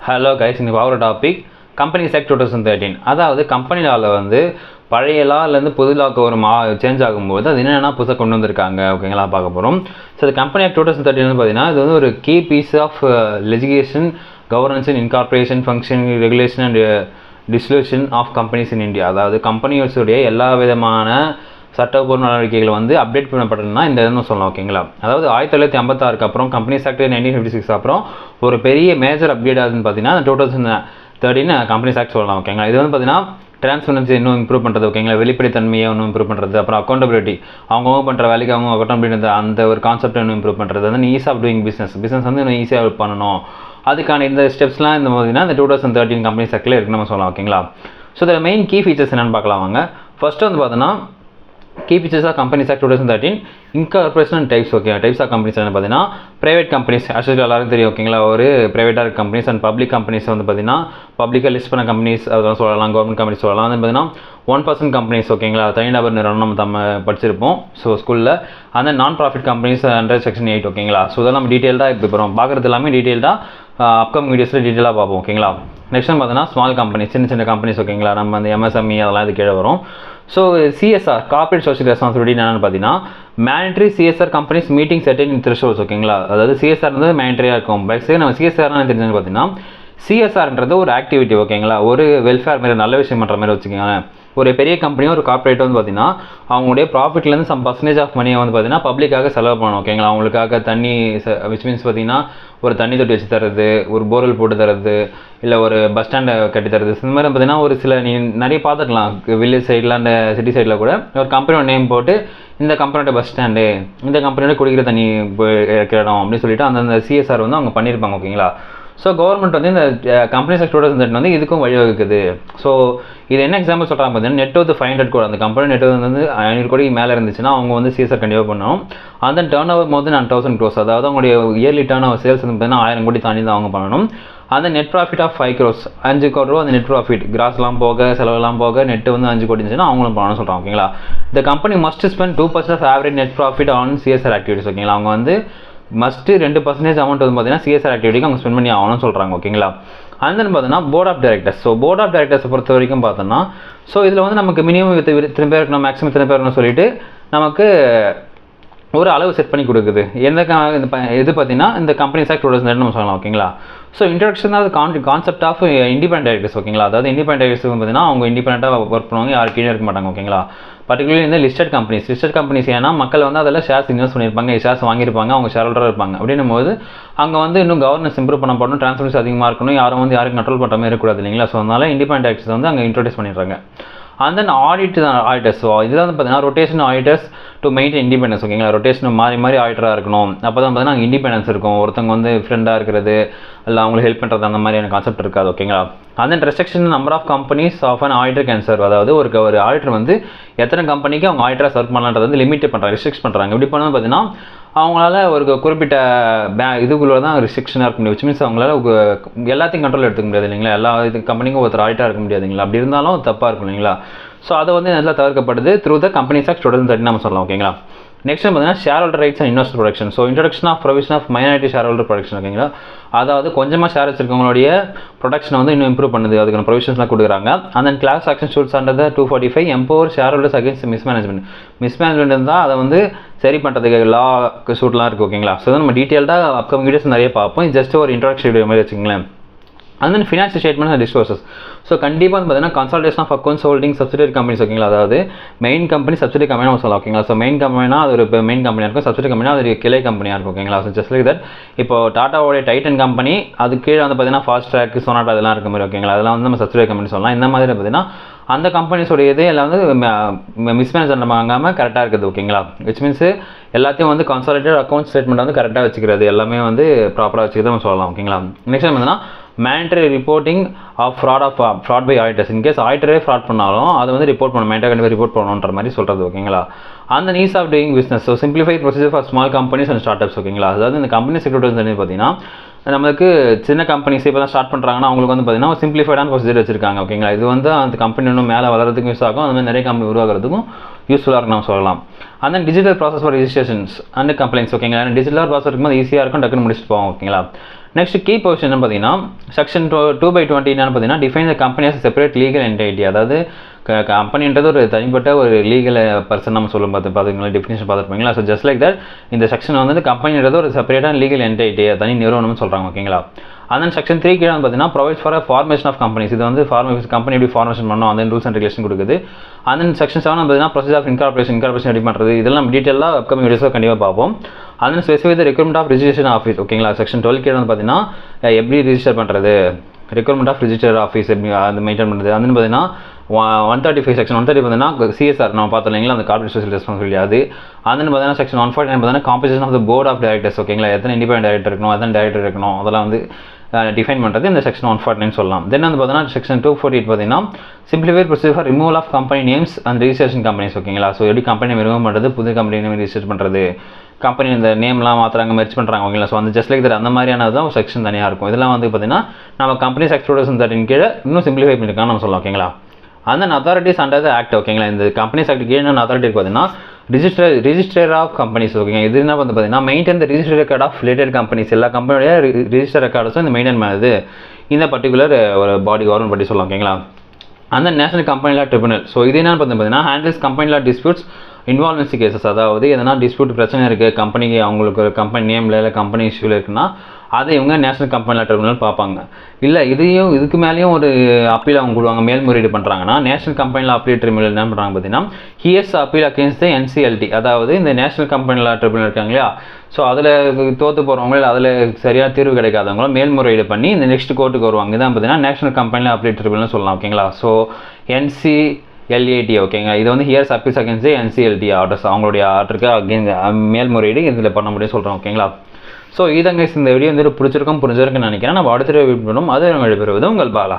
Hello guys, இந்த power topic companies act 2013. அதாவது company லாவில் வந்து பழைய லாலேருந்து புது லாவுக்கு ஒரு சேஞ்ச் ஆகும்போது அது என்னென்னா புதுசாக கொண்டு வந்திருக்காங்க ஓகேங்களா பார்க்க போகிறோம். ஸோ அது கம்பெனி ஆக்ட் 2013 பார்த்தீங்கன்னா இது வந்து ஒரு key piece of legislation governance and incorporation function regulation and dissolution of companies in India. அதாவது கம்பெனிஸுடைய எல்லா விதமான சட்டப்பூர்வ நடவடிக்கைகள் வந்து அப்டேட் பண்ணப்பட்டதுன்னா இந்த இதுன்னு சொல்லலாம் ஓகேங்களா. அதாவது 1956 அப்புறம் கம்பெனிஸ் ஆக்ட் 1956 அப்புறம் ஒரு பெரிய மேஜர் அப்டேட் ஆகுதுன்னு பார்த்தீங்கன்னா 2013 கம்பெனிஸ் ஆக்ட் சொல்லலாம் ஓகேங்களா. இது வந்து பார்த்தீங்கன்னா டிரான்ஸ்பரன்சி இன்னும் இம்ப்ரூவ் பண்ணுறது ஓகேங்களா, வெளிப்படைத்தன்மையை இன்னும் இம்ப்ரூவ் பண்ணுறது, அப்புறம் அக்கௌண்டபிலிட்டி அவங்கவுங்க பண்ணுற வேலைக்கு அவங்க அக்கௌண்டபிலிட்டி அந்த ஒரு கான்செப்ட் இன்னும் இம்ப்ரூவ் பண்ணுறது, வந்து ஈஸ் ஆஃப் டூயிங் பிஸ்னஸ் வந்து இன்னும் ஈஸியாக பண்ணணும். அதுக்கான இந்த ஸ்டெப்ஸ்லாம் இந்த மாதிரினா இந்த 2013 கம்பெனிஸ் ஆக்டில் இருக்குன்னு நம்ம சொல்லலாம் ஓகேங்களா. ஸோ இதில் மெயின் கீ ஃபீச்சர்ஸ் என்னென்னு பார்க்கலாம் வாங்க. ஃபஸ்ட்டு வந்து பார்த்தோன்னா key features of companies act 2013 incorporation and types okay. Types of companies என்ன பார்த்தீங்கன்னா ப்ரைவேட் கம்பெனிஸ் ஆக்சுவலி எல்லாருக்கும் தெரியும் ஓகேங்களா. ஒரு ப்ரைவேட்டாக இருக்க கம்பெனிஸ் அண்ட் பப்ளிக் கம்பெனிஸ் வந்து பார்த்தீங்கன்னா பப்ளிக்காக லிஸ்ட் பண்ண கம்பெனிஸ் அதெல்லாம் சொல்லலாம், கவர்மெண்ட் கம்பெனிஸ் சொல்லலாம். வந்து பார்த்தீங்கன்னா 1% கம்பெனிஸ் ஓகேங்களா, தனிநபர் நிறுவனம் நம்ம படிச்சிருப்போம் ஸோ ஸ்கூலில். அந்த நான் ப்ராஃபிட் கம்பெனிஸ் அண்டர் செக்ஷன் 8 ஓகேங்களா. ஸோ இதெல்லாம் நம்ம டீட்டெயில்டாக இப்போ போகிறோம் பார்க்குறது எல்லாமே டீட்டெயில்டாக அப்கமிங் வீடியோஸில் டீட்டெயிலாக பார்ப்போம் ஓகேங்களா. நெக்ஸ்ட் பார்த்தீங்கன்னா ஸ்மால் கம்பெனிஸ் சின்ன கம்பெனிஸ் ஓகேங்களா, நம்ம அந்த எம்எஸ்எம்இ அதெல்லாம் இது கீழே வரும். So CSR corporate social responsibility என்னென்னு பார்த்தீங்கன்னா மேண்டரி சிஎஸ்ஆர் கம்பெனிஸ் மீட்டிங் செட்டின் த்ரெஷோல்ட்ஸ் ஓகேங்களா. அதாவது சிஎஸ்ஆர் வந்து மேண்டரியாக இருக்கும். பட் நம்ம சிஎஸ்ஆர்னு தெரிஞ்சது பார்த்தீங்கன்னா சிஎஸ்ஆர்ன்றது ஒரு ஆக்டிவிட்டி ஓகேங்களா, ஒரு வெல்ஃபேர் மாதிரி நல்ல விஷயம் பண்ணுற மாதிரி வச்சுக்கோங்க. ஒரு பெரிய கம்பெனியோ ஒரு கார்பரேட்டோ வந்து பார்த்தீங்கன்னா அவங்களுடைய ப்ராஃபிட்லேருந்து சம் பர்சன்டேஜ் ஆஃப் மணியை வந்து பார்த்தீங்கன்னா பப்ளிக்காக செலவு பண்ணணும் ஓகேங்களா. அவங்களுக்காக தண்ணி விச் மீன்ஸ் பார்த்தீங்கன்னா ஒரு தண்ணி தொட்டி வச்சு தரது, ஒரு போர்வெல் போட்டு தரது, இல்லை ஒரு பஸ் ஸ்டாண்டை கட்டி தரது. இந்த மாதிரி பார்த்தீங்கன்னா ஒரு சில நீ நிறைய பார்த்துக்கலாம் வில்லேஜ் சைடில் அந்த சிட்டி சைடில் கூட ஒரு கம்பெனியோட நேம் போட்டு இந்த கம்பெனியோட பஸ் ஸ்டாண்டு, இந்த கம்பெனியோட குடிக்கிற தண்ணி இருக்கிற இடம் அப்படின்னு சொல்லிட்டு அந்த சிஎஸ்ஆர் வந்து அவங்க பண்ணியிருப்பாங்க ஓகேங்களா. ஸோ கவர்மெண்ட் வந்து இந்த கம்பெனிஸ் ஆக்ட் 2013 வந்து இதுக்கும் வழிவகுக்குது. ஸோ இது என்ன எக்ஸாம்பிள் சொல்கிறாங்க பார்த்தீங்கன்னா நெட் வந்து 500 கோடி, அந்த கம்பெனி நெட் வந்து 500 கோடிக்கு மேலே இருந்துச்சுன்னா அவங்க வந்து சிஎஸ்ஆர் கண்டிப்பாக பண்ணணும். அந்த டர்ன் ஓவர் மோர் தென் 1000 crores, அதாவது அவங்களுடைய இயர்லி டர்ன் ஓவர் சேல்ஸ் வந்து பார்த்தீங்கன்னா 1000 கோடி தாண்டி தான் அவங்க பண்ணணும். அந்த நெட் ப்ராஃபிட் ஆஃப் 5 crores 5 கோடி ரூபா அந்த நெட் ப்ராஃபிட் கிராஸ்லாம் போக செலவெல்லாம் போக நெட்டு வந்து 5 கோடி இருந்துச்சுன்னா அவங்களும் பண்ணணும்னு சொல்கிறாங்க ஓகேங்களா. இந்த company must spend 2% of average net profit on CSR activities ஓகேங்களா. அவங்க வந்து மஸ்ட்டு 2% அமௌண்ட் வந்து பார்த்தீங்கன்னா சிஎஸ்ஆர் ஆக்டிவிட்டிக்கு அவங்க ஸ்பெண்ட் பண்ணி ஆகணும்னு சொல்கிறாங்க ஓகேங்களா. அந்த பார்த்தீங்கன்னா board of directors. So board of டைரக்டர்ஸை பொறுத்த வரைக்கும் பார்த்தோன்னா ஸோ இதில் வந்து நமக்கு மினிமம் இத்தனை பேர் இருக்கணும், மேக்ஸிமம் இத்தனை பேர் இருக்கணும்னு சொல்லிட்டு நமக்கு ஒரு அளவு செட் பண்ணி கொடுக்குது. எந்த இது பார்த்தீங்கன்னா இந்த கம்பெனிஸ் ஆக்ட் 2013 நம்ம சொல்லலாம் ஓகேங்களா. So introduction of concept of independent directors ஓகேங்களா. அதாவது இண்டிபெண்டன்ட் டைரக்டர்ஸ் பார்த்தீங்கன்னா அவங்க இண்டிபெண்டாக ஒர்க் பண்ணுவாங்க, யார் கீழே இருக்க மாட்டாங்க ஓகேங்களா. பர்டிகுலர்லி இந்த லிஸ்டட் கம்பெனிஸ் ஏன்னா மக்கள் வந்து அதில் ஷேர்ஸ் இன்வெஸ்ட் பண்ணியிருப்பாங்க, ஷேர்ஸ் வாங்கியிருப்பாங்க, அவங்க ஷேர் ஹோல்டராக இருப்பாங்க. அப்படின்னும் போது அங்கே வந்து இன்னும் கவர்னன்ஸ் இம்ப்ரூவ் பண்ணப்படணும், டிரான்ஸ்பரன்சி அதிகமாக இருக்கணும், யாரும் வந்து யாரும் கண்ட்ரோல் பண்ணுற மாதிரி இருக்கக்கூடாது இல்லைங்களா. ஸோ அதனால இண்டிபெண்டன்ட் டைரக்டர்ஸ் வந்து அங்கே இன்ட்ரோடியூஸ் பண்ணிடுறாங்க. And then auditors. ஸோ இதில் வந்து பார்த்தீங்கன்னா rotation auditors to maintain independence ஓகேங்களா. ரொட்டேஷன் மாறி ஆடிட்டராக இருக்கணும். அப்போ தான் பார்த்தீங்கன்னா அங்கே இண்டிபெண்டன்ஸ் இருக்கும். ஒருத்தவங்க வந்து ஃப்ரெண்டாக இருக்கிறது இல்லை அவங்களுக்கு ஹெல்ப் பண்ணுறது அந்த மாதிரியான கான்செப்ட் இருக்காது ஓகேங்களா. And then restriction number of companies of an auditor can serve. அதாவது ஒரு ஆடிட்டர் வந்து எத்தனை கம்பெனிக்கு அவங்க ஆடிட்டராக சர்வ் பண்ணலான்றது வந்து லிமிட் பண்ணுறாங்க, ரெஸ்ட்ரிக்ட் பண்ணுறாங்க. இப்படி பண்ணது பார்த்தீங்கன்னா அவங்களால ஒரு குறிப்பிட்ட இதுக்குள்ளே தான் ரெஸ்ட்ரிக்ஷனாக இருக்க முடியும். விச் மீன்ஸ் அவங்களால எல்லாத்தையும் கண்ட்ரோல் எடுத்துக்க முடியாது இல்லைங்களா. எல்லா கம்பெனிக்கும் ஒருத்தர் ஆடிட்டராக இருக்க முடியாதுங்களா. அப்படி இருந்தாலும் தப்பாக இருக்கும் இல்லைங்களா. ஸோ அதை வந்து நல்லா தவிர்க்கப்படுது த்ரூ த கம்பெனிஸ் ஆக்ட் 2013 நம்ம சொல்லலாம் ஓகேங்களா. நெக்ஸ்ட் பார்த்தீங்கன்னா shareholder rights and investor protection. So introduction of provision of minority shareholder protection ஓகேங்களா. அதாவது கொஞ்சமாக ஷேர் வச்சிருக்கவங்களுடைய ப்ரொடக்ஷனை வந்து இன்னும் இம்ப்ரூவ் பண்ணுது, அதுக்கான ப்ரொவிஷன்ஸ்லாம் கொடுக்குறாங்க. And then class action suits under 245 empower shareholders against mismanagement இருந்தால் அதை வந்து சரி பண்ணுறதுக்கு லா ஷூட்லாம் இருக்குது ஓகேங்களா. ஸோ நம்ம டீட்டெயில்டாக அப்கமிங் வீடியோஸ் நிறைய பார்ப்போம். ஜஸ்ட் ஒரு இன்ட்ரடக்ஷன் வீடியோ மாதிரி வச்சுங்களேன். And then financial statement and disclosures. So கண்டிப்பாக வந்து பார்த்தீங்கன்னா consolidation of accounts holding subsidiary companies ஓகேங்களா. அதாவது மெயின் கம்பெனி சப்சிடரி கம்பெனி நம்ம சொல்லலாம் ஓகேங்களா. ஸோ மெயின் கம்பெனினா அது ஒரு மெயின் கம்பெனியாக இருக்கும், சப்சிடரி கம்பெனினா அது கிளை கம்பெனியாக இருக்கும் ஓகேங்களா. ஸோ ஜஸ்ட் லைக் தட் இப்போ டாட்டாவோடைய டைட்டன் கம்பெனி அது கீழே வந்து பார்த்தீங்கன்னா ஃபாஸ்ட் ட்ராக் சொனாட்டா அதெல்லாம் இருக்க மாதிரி ஓகேங்களா. அதெல்லாம் வந்து நம்ம சப்சிடரி கம்பெனி சொல்லலாம். இந்த மாதிரி பார்த்தீங்கன்னா அந்த கம்பெனிஸோடைய இதே எல்லாம் வந்து மிஸ்மேனேஜ் பண்ணாமல் கரெக்டாக இருக்குது ஓகேங்களா. விச் மீன்ஸ் எல்லாத்தையும் வந்து கன்சாலிடேட் அக்கௌண்ட் ஸ்டேட்மெண்ட் வந்து கரெக்டாக வச்சுக்கிறது, எல்லாமே வந்து ப்ராப்பராக வச்சுக்கிறது நம்ம சொல்லலாம் ஓகேங்களா. நெக்ஸ்ட் பார்த்தீங்கன்னா mandatory reporting of fraud by auditors. In case ஆடிட்டரே ஃப்ராட் பண்ணாலும் அதை வந்து ரிப்போர்ட் பண்ணணும், மேண்டரி கண்டிப்பாக ரிப்போர்ட் பண்ணணுன்ற மாதிரி சொல்கிறது ஓகேங்களா. அந்த ease of doing business. So simplify procedure for small companies and startups ஓகேங்களா. அதாவது இந்த கம்பெனி செக்ரட்டரிஸ் பார்த்தீங்கன்னா நமக்கு சின்ன கம்பெனிஸ் இப்போ தான் ஸ்டார்ட் பண்ணுறாங்கன்னா அவங்களுக்கு வந்து பார்த்தீங்கன்னா ஒரு சிம்பிளிஃபைடான ப்ரொசீஜர் வச்சிருக்காங்க ஓகேங்களா. இது வந்து அந்த கம்பெனி இன்னும் மேலே வளர்கிறதுக்கும் யூஸ் ஆகும், அந்த மாதிரி நிறைய கம்பெனி உருவாகிறதுக்கும் யூஸ்ஃபுல்லாக இருக்கும் நம்ம சொல்லலாம். அந்த digital process for registrations and complaints ஓகேங்களா. டிஜிட்டலாக ப்ராசஸ் இருக்கும்போது ஈஸியாக இருக்கும், டக்குன்னு முடிச்சுட்டு போவோம் ஓகேங்களா. நெக்ஸ்ட் கீ பொசிஷன் பார்த்தீங்கன்னா செக்ஷன் 2/20 என்னன்னு பார்த்தீங்கன்னா define the company as a separate legal entity. அதாவது கம்பெனின்றது ஒரு தனிப்பட்ட ஒரு லீகல் பர்சன் நம்ம சொல்லும் பார்த்தீங்களா டெஃபினேஷன் பார்த்துருப்பீங்களா. ஸோ ஜஸ்ட் லைக் தட் இந்த செக்ஷன் வந்து கம்பெனின்றது ஒரு செப்பரேட்டான லீகல் என்டைட்டி, தனி நிறுவனம்னு சொல்கிறாங்க. ஓகேங்களா. அதன் செக்ஷன் 3 கீழே பார்த்தீங்கன்னா provides for formation of companies. இது வந்து கம்பெனி எப்படி ஃபார்மேஷன் பண்ணணும் அந்த ரூல்ஸ் அண்ட் ரெகுலேஷன் கொடுக்குது. அதன் செக்ஷன் 7 பார்த்தீங்கன்னா ப்ரொசீஜர் ஆஃப் இன்கார்பரேஷன் எப்படி பண்ணுறது, இதெல்லாம் டீட்டெயிலாக அப்கமிங் வீடியோஸில் கண்டிப்பாக பார்ப்போம். அதன் specify the recruitment of registration office. ஓகேங்களா. செக்ஷன் 12 கீழே வந்து பார்த்தீங்கன்னா எப்படி ரிஜிஸ்டர் பண்ணுறது, ரெக்ரூட்மெண்ட் ஆஃப் ரிஜிஸ்டர் ஆஃபீஸ் எப்படி அது மெயின்டைன் பண்ணுறது. அதுன்னு பார்த்தீங்கன்னா 135 செக்ஷன் 130 பார்த்தீங்கன்னா சிஎஸ்ஆர் நம்ம பார்த்தோம் இல்லைங்களா, அந்த கார்பரேட் சோஷியல் ரெஸ்பான்சிபிலிட்டி. அது பார்த்தீங்கன்னா செக்ஷன் 149 பார்த்தீங்கன்னா compensation of the board of directors. ஓகேங்களா. எத்தனை இண்டிபெண்டன்ட் டைரக்டர் இருக்கணும், எத்தனை டைரக்டர் இருக்கணும், அதெல்லாம் வந்து டிஃபைன் பண்ணுறது இந்த செக்ஷன் 149 சொல்லலாம். தென் வந்து பார்த்தீங்கன்னா செக்ஷன் 248 பார்த்தீங்கன்னா simplify procedure for removal of company names and registration companies. ஓகேங்களா. ஸோ எப்படி கம்பெனி ரிமூவ் பண்ணுறது, புது கம்பெனி நேம் ரிஜிஸ்டர் பண்ணுறது, கம்பெனி இந்த நேம்லாம் மாற்றுறாங்க, மெர்ஜ் பண்ணுறாங்க. ஓகேங்களா. ஸோ அந்த ஜஸ்ட் லைக் அந்த மாதிரியானது தான் ஒரு செக்ஷன் தனியாக இருக்கும். இதெல்லாம் வந்து பார்த்தீங்கன்னா நம்ம கம்பெனி செக்ஷன் 213 கீழே இன்னும் சிம்பிளிஃபை பண்ணியிருக்காங்க நம்ம சொல்லலாம். ஓகேங்களா. அந்த அத்தாரிட்டிஸ் அண்டர் த ஆக்ட். ஓகேங்களா. இந்த கம்பெனிஸ் ஆக்ட் கீழே என்ன அத்தாரிட்டி இருக்கு பார்த்தீங்கன்னா ரிஜிஸ்டர் ஆஃப் கம்பெனிஸ். ஓகேங்க. இது என்ன வந்து பார்த்தீங்கன்னா maintain the register record of related companies. எல்லா கம்பெனியோட ரிஜிஸ்டர் ரெக்கார்ட்ஸும் இந்த மெயின்டைன் பண்ணுது இந்த பர்டிகுலர் ஒரு பாடி கவர்மெண்ட் படி சொல்லலாம். ஓகேங்களா. அந்த national company law tribunal. So இது என்னன்னு பார்த்தீங்கன்னா handles company law disputes insolvency cases. அதாவது எதனா டிஸ்பியூட் பிரச்சனை இருக்குது கம்பெனிக்கு, அவங்களுக்கு ஒரு கம்பெனி நேமில் இல்லை கம்பெனி இஷ்யூவில் இருக்குன்னா அதை இவங்க நேஷனல் கம்பெனி லா ட்ரிபியூனல் பார்ப்பாங்க. இல்லை இதுக்கு மேலேயும் ஒரு அப்பீல் அவங்க கொடுவாங்க, மேல்முறையீடு பண்ணுறாங்கன்னா national company law appeal tribunal என்ன பண்ணுறாங்க பார்த்தீங்கன்னா hears appeal against the NCLT. அதாவது இந்த நேஷனல் கம்பெனி லா ட்ரிபியூனல் இருக்காங்க இல்லையா, ஸோ அதில் தோற்று போகிறவங்க அதில் சரியான தீர்வு கிடைக்காதவங்களும் மேல்முறையீடு பண்ணி இந்த நெக்ஸ்ட் கோர்ட்டுக்கு வருவாங்க. இதான் பார்த்தீங்கன்னா national company law appeal tribunal சொல்லலாம். ஓகேங்களா. So NCLAT. ஓகேங்க. இது வந்து hears appeals against NCLT orders, அவங்களுடைய ஆர்டருக்கு மேல்முறையீடு இதில் பண்ண முடியும் சொல்கிறோம். ஓகேங்களா. ஸோ இதங்க இந்த வீடியோ வந்து பிடிச்சிருக்கோம் புரிஞ்சிருக்குன்னு நினைக்கிறேன். நம்ம அடுத்த வீடியோ பண்ணுவோம். அது நம்ம எழுதுவது உங்கள் பாலா.